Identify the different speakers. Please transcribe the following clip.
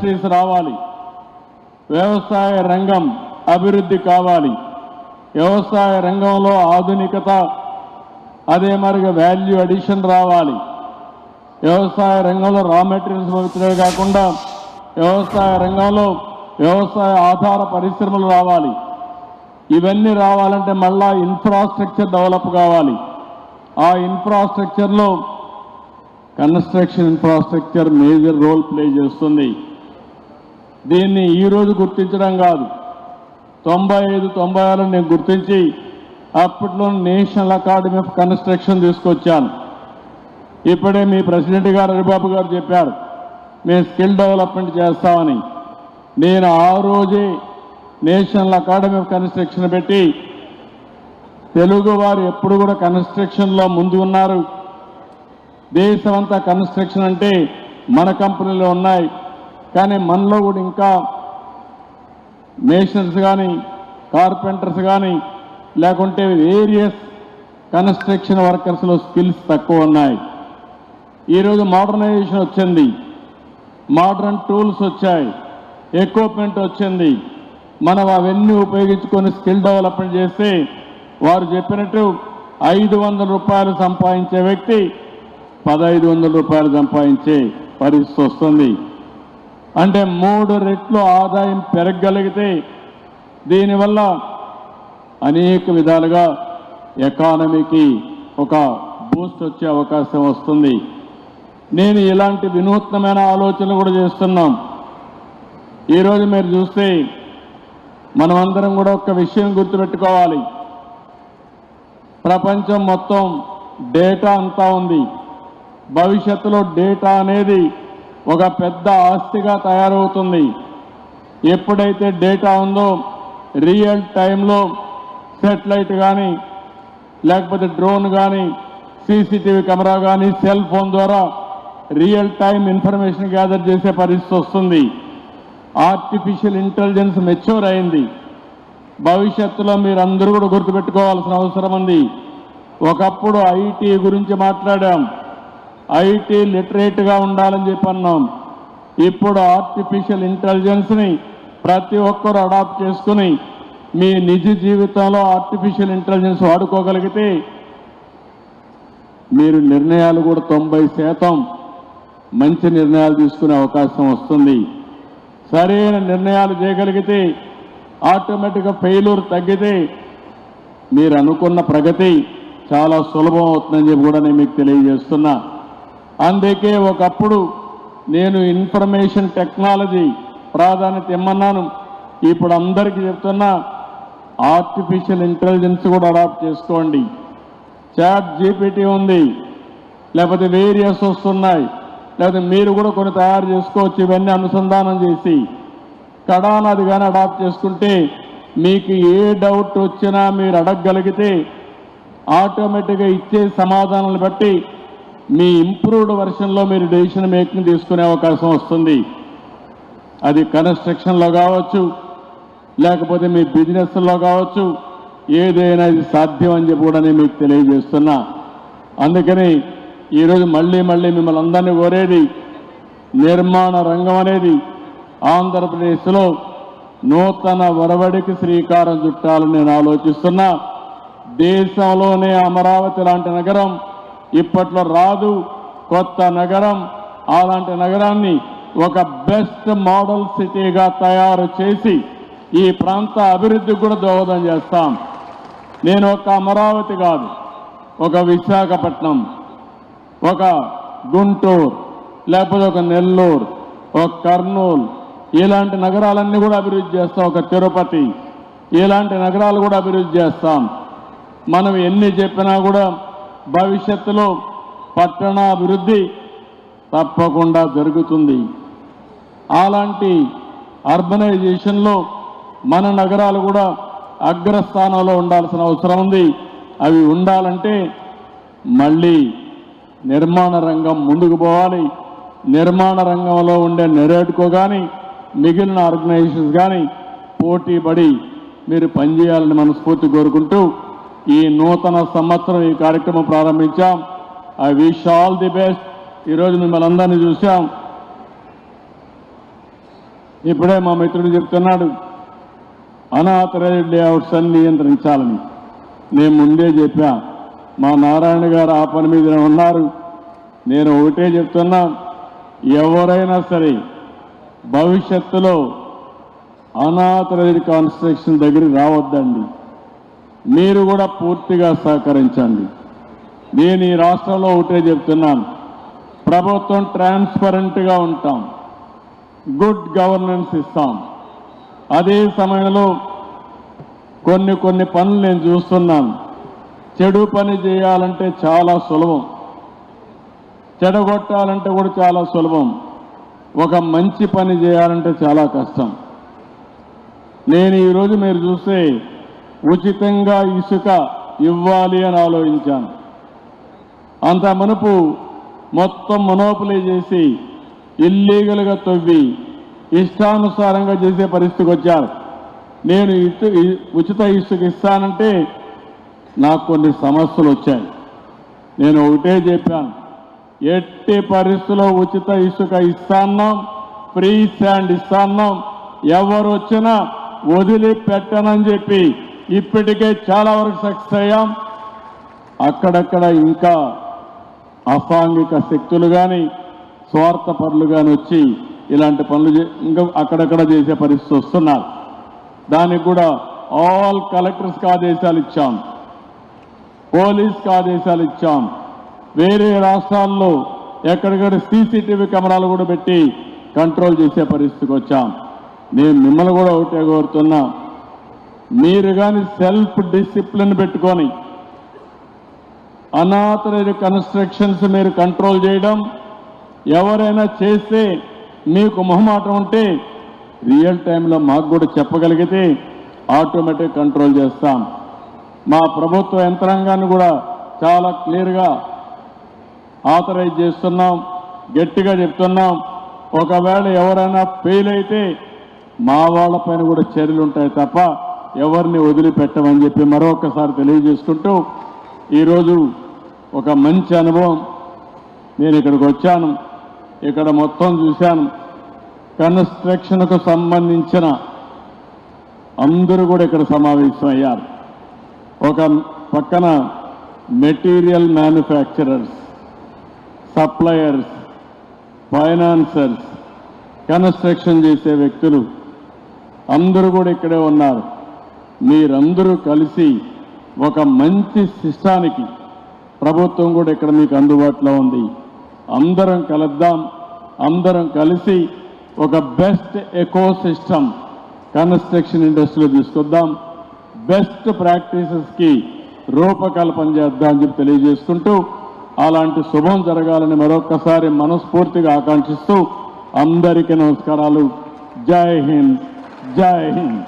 Speaker 1: Industries రావాలి, వ్యవసాయ రంగం అభివృద్ధి కావాలి, వ్యవసాయ రంగంలో ఆధునికత అదే మరిగా వాల్యూ అడిషన్ రావాలి, వ్యవసాయ రంగంలో రా మెటీరియల్స్ పవిత్రమే కాకుండా వ్యవసాయ రంగంలో వ్యవసాయ ఆధార పరిశ్రమలు రావాలి. ఇవన్నీ రావాలంటే మళ్ళా ఇన్ఫ్రాస్ట్రక్చర్ డెవలప్ కావాలి. ఆ ఇన్ఫ్రాస్ట్రక్చర్లో construction infrastructure major role play చేస్తుంది. దీన్ని ఈరోజు గుర్తించడం కాదు, 95-96 నేను గుర్తించి అప్పట్లో నేషనల్ అకాడమీ ఆఫ్ కన్స్ట్రక్షన్ తీసుకొచ్చాను. ఇప్పుడే మీ ప్రెసిడెంట్ గారు హరిబాబు గారు చెప్పారు మేము స్కిల్ డెవలప్మెంట్ చేస్తామని. నేను ఆ రోజే నేషనల్ అకాడమీ ఆఫ్ కన్స్ట్రక్షన్ పెట్టి తెలుగు వారు ఎప్పుడు కూడా కన్స్ట్రక్షన్లో ముందు ఉన్నారు. దేశమంతా కన్స్ట్రక్షన్ అంటే మన కంపెనీలో ఉన్నాయి, కానీ మనలో కూడా ఇంకా మేషన్స్ కానీ కార్పెంటర్స్ కానీ లేకుంటే వేరియస్ కన్స్ట్రక్షన్ వర్కర్స్లో స్కిల్స్ తక్కువ ఉన్నాయి. ఈరోజు మోడర్నైజేషన్ వచ్చింది, మోడర్న్ టూల్స్ వచ్చాయి, ఎక్విప్మెంట్ వచ్చింది. మనం అవన్నీ ఉపయోగించుకొని స్కిల్ డెవలప్మెంట్ చేస్తే వారు చెప్పినట్టు 500 రూపాయలు సంపాదించే వ్యక్తి 1500 రూపాయలు సంపాదించే పరిస్థితి వస్తుంది. అంటే 3 రెట్లు ఆదాయం పెరగగలిగితే దీనివల్ల అనేక విధాలుగా ఎకానమీకి ఒక బూస్ట్ వచ్చే అవకాశం వస్తుంది. నేను ఇలాంటి వినూత్నమైన ఆలోచనలు కూడా చేస్తున్నాం. ఈరోజు మీరు చూస్తే మనమందరం కూడా ఒక విషయం గుర్తుపెట్టుకోవాలి, ప్రపంచం మొత్తం డేటా అంతా ఉంది. భవిష్యత్తులో డేటా అనేది ఒక పెద్ద ఆస్తిగా తయారవుతుంది. ఎప్పుడైతే డేటా ఉందో రియల్ టైంలో సెటిలైట్ కానీ లేకపోతే డ్రోన్ కానీ సీసీటీవీ కెమెరా కానీ సెల్ ఫోన్ ద్వారా రియల్ టైం ఇన్ఫర్మేషన్ గ్యాదర్ చేసే పరిస్థితి వస్తుంది. ఆర్టిఫిషియల్ ఇంటెలిజెన్స్ మెచ్యూర్ అయింది. భవిష్యత్తులో మీరందరూ కూడా గుర్తుపెట్టుకోవాల్సిన అవసరం ఉంది. ఒకప్పుడు ఐటీ గురించి మాట్లాడాం, ఐటీ లిటరేట్గా ఉండాలని చెప్పి అన్నాం. ఇప్పుడు ఆర్టిఫిషియల్ ఇంటెలిజెన్స్ని ప్రతి ఒక్కరూ అడాప్ట్ చేసుకుని మీ నిజ జీవితంలో ఆర్టిఫిషియల్ ఇంటెలిజెన్స్ వాడుకోగలిగితే మీరు నిర్ణయాలు కూడా 90% మంచి నిర్ణయాలు తీసుకునే అవకాశం వస్తుంది. సరైన నిర్ణయాలు చేయగలిగితే ఆటోమేటిక్గా ఫెయిల్యూర్ తగ్గితే మీరు అనుకున్న ప్రగతి చాలా సులభం అవుతుందని చెప్పి కూడా నేను మీకు తెలియజేస్తున్నా. అందుకే ఒకప్పుడు నేను ఇన్ఫర్మేషన్ టెక్నాలజీ ప్రాధాన్యత ఇమ్మన్నాను. ఇప్పుడు అందరికీ చెప్తున్నా ఆర్టిఫిషియల్ ఇంటెలిజెన్స్ కూడా అడాప్ట్ చేసుకోండి. చాట్ జీపీటీ ఉంది, లేకపోతే వేరియస్ వస్తున్నాయి, లేకపోతే మీరు కూడా కొన్ని తయారు చేసుకోవచ్చు. ఇవన్నీ అనుసంధానం చేసి కడానది కానీ అడాప్ట్ చేసుకుంటే మీకు ఏ డౌట్ వచ్చినా మీరు అడగగలిగితే ఆటోమేటిక్గా ఇచ్చే సమాధానాలను బట్టి మీ ఇంప్రూవ్డ్ వెర్షన్లో మీరు డెసిషన్ మేకింగ్ తీసుకునే అవకాశం వస్తుంది. అది కన్స్ట్రక్షన్లో కావచ్చు, లేకపోతే మీ బిజినెస్లో కావచ్చు, ఏదైనా ఇది సాధ్యం అని చెప్పి కూడా నేను మీకు తెలియజేస్తున్నా. అందుకని ఈరోజు మళ్ళీ మిమ్మల్ని అందరినీ కోరేది, నిర్మాణ రంగం అనేది ఆంధ్రప్రదేశ్లో నూతన ఒరవడికి శ్రీకారం చుట్టాలని నేను ఆలోచిస్తున్నా. దేశంలోనే అమరావతి లాంటి నగరం ఇప్పట్లో రాదు, కొత్త నగరం. అలాంటి నగరాన్ని ఒక బెస్ట్ మోడల్ సిటీగా తయారు చేసి ఈ ప్రాంత అభివృద్ధికి కూడా దోహదం చేస్తాం. నేను ఒక అమరావతి కాదు, ఒక విశాఖపట్నం, ఒక గుంటూరు, లేకపోతే ఒక నెల్లూరు, ఒక కర్నూలు, ఇలాంటి నగరాలన్నీ కూడా అభివృద్ధి చేస్తాం. ఒక తిరుపతి, ఇలాంటి నగరాలు కూడా అభివృద్ధి చేస్తాం. మనం ఎన్ని చెప్పినా కూడా భవిష్యత్తులో పట్టణ అభివృద్ధి తప్పకుండా జరుగుతుంది. అలాంటి అర్బనైజేషన్లో మన నగరాలు కూడా అగ్రస్థానంలో ఉండాల్సిన అవసరం ఉంది. అవి ఉండాలంటే మళ్ళీ నిర్మాణ రంగం ముందుకు పోవాలి. నిర్మాణ రంగంలో ఉండే నెరేట్కో కానీ మిగిలిన ఆర్గనైజేషన్స్ కానీ పోటీ పడి మీరు పనిచేయాలని మనస్ఫూర్తి కోరుకుంటూ ఈ నూతన సంవత్సరం ఈ కార్యక్రమం ప్రారంభించాం. I wish all the best. ఈరోజు మిమ్మల్ని అందరినీ చూసాం. ఇప్పుడే మా మిత్రుడు చెప్తున్నాడు అనాథరైజ్డ్ లేఅవుట్స్ అన్ని నియంత్రించాలని. నేను ముందే చెప్పా, మా నారాయణ గారు ఆ పని మీద ఉన్నారు. నేను ఒకటే చెప్తున్నా, ఎవరైనా సరే భవిష్యత్తులో అనాథరైజ్డ్ కన్స్ట్రక్షన్ దగ్గరికి రావద్దండి. మీరు కూడా పూర్తిగా సహకరించండి. నేను ఈ రాష్ట్రంలో ఒకటే చెప్తున్నాను, ప్రభుత్వం ట్రాన్స్పరెంట్గా ఉంటాం, గుడ్ గవర్నెన్స్ ఇస్తాం. అదే సమయంలో కొన్ని పనులు నేను చూస్తున్నాను. చెడు పని చేయాలంటే చాలా సులభం, చెడగొట్టాలంటే కూడా చాలా సులభం. ఒక మంచి పని చేయాలంటే చాలా కష్టం. నేను ఈరోజు మీరు చూస్తే ఉచితంగా ఇసుక ఇవ్వాలి అని ఆలోచించాను. అంత మునుపు మొత్తం మొనోపలీ చేసి ఇల్లీగల్గా తవ్వి ఇష్టానుసారంగా చేసే పరిస్థితికి వచ్చారు. నేను ఉచిత ఇసుక ఇస్తానంటే నాకు కొన్ని సమస్యలు వచ్చాయి. నేను ఒకటే చెప్పాను, ఎట్టి పరిస్థితుల్లో ఉచిత ఇసుక ఇస్తాన్నాం, ఫ్రీ శాండ్ ఇస్తాన్నాం, ఎవరు వచ్చినా వదిలిపెట్టనని చెప్పి ఇప్పటికే చాలా వరకు సక్సెస్ అయ్యాం. అక్కడక్కడ ఇంకా అసాంఘిక శక్తులు కానీ స్వార్థపరులు కానీ వచ్చి ఇలాంటి పనులు ఇంకా అక్కడక్కడ చేసే పరిస్థితి వస్తున్నారు. దానికి కూడా ఆల్ కలెక్టర్స్కి ఆదేశాలు ఇచ్చాం, పోలీస్కి ఆదేశాలు ఇచ్చాం. వేరే రాష్ట్రాల్లో ఎక్కడిక్కడ సీసీటీవీ కెమెరాలు కూడా పెట్టి కంట్రోల్ చేసే పరిస్థితికి వచ్చాం. నేను మిమ్మల్ని కూడా ఒకటే కోరుతున్నా, మీరు కానీ సెల్ఫ్ డిసిప్లిన్ పెట్టుకొని అనాథరైజ్డ్ కన్స్ట్రక్షన్స్ మీరు కంట్రోల్ చేయడం, ఎవరైనా చేస్తే మీకు మొహమాటం ఉంటే రియల్ టైంలో మాకు కూడా చెప్పగలిగితే ఆటోమేటిక్ కంట్రోల్ చేస్తాం. మా ప్రభుత్వ యంత్రాంగాన్ని కూడా చాలా క్లియర్గా ఆథరైజ్ చేస్తున్నాం, గట్టిగా చెప్తున్నాం. ఒకవేళ ఎవరైనా ఫెయిల్ అయితే మా వాళ్ళపైన కూడా చర్యలు ఉంటాయి తప్ప ఎవరిని వదిలిపెట్టమని చెప్పి మరొకసారి తెలియజేసుకుంటూ, ఈరోజు ఒక మంచి అనుభవం. నేను ఇక్కడికి వచ్చాను, ఇక్కడ మొత్తం చూశాను. కన్స్ట్రక్షన్కు సంబంధించిన అందరూ కూడా ఇక్కడ సమావేశమయ్యారు. ఒక పక్కన material manufacturers, suppliers, financiers, construction చేసే వ్యక్తులు అందరూ కూడా ఇక్కడే ఉన్నారు. మీరందరూ కలిసి ఒక మంచి సిస్టానికి ప్రభుత్వం కూడా ఇక్కడ మీకు అందుబాటులో ఉంది. అందరం కలుద్దాం, అందరం కలిసి ఒక బెస్ట్ ఎకో సిస్టమ్ కన్స్ట్రక్షన్ ఇండస్ట్రీలో తీసుకొద్దాం, బెస్ట్ ప్రాక్టీసెస్కి రూపకల్పన చేద్దాం అని చెప్పి తెలియజేసుకుంటూ, అలాంటి శుభం జరగాలని మరొకసారి మనస్ఫూర్తిగా ఆకాంక్షిస్తూ అందరికీ నమస్కారాలు. జై హింద్, జై హింద్.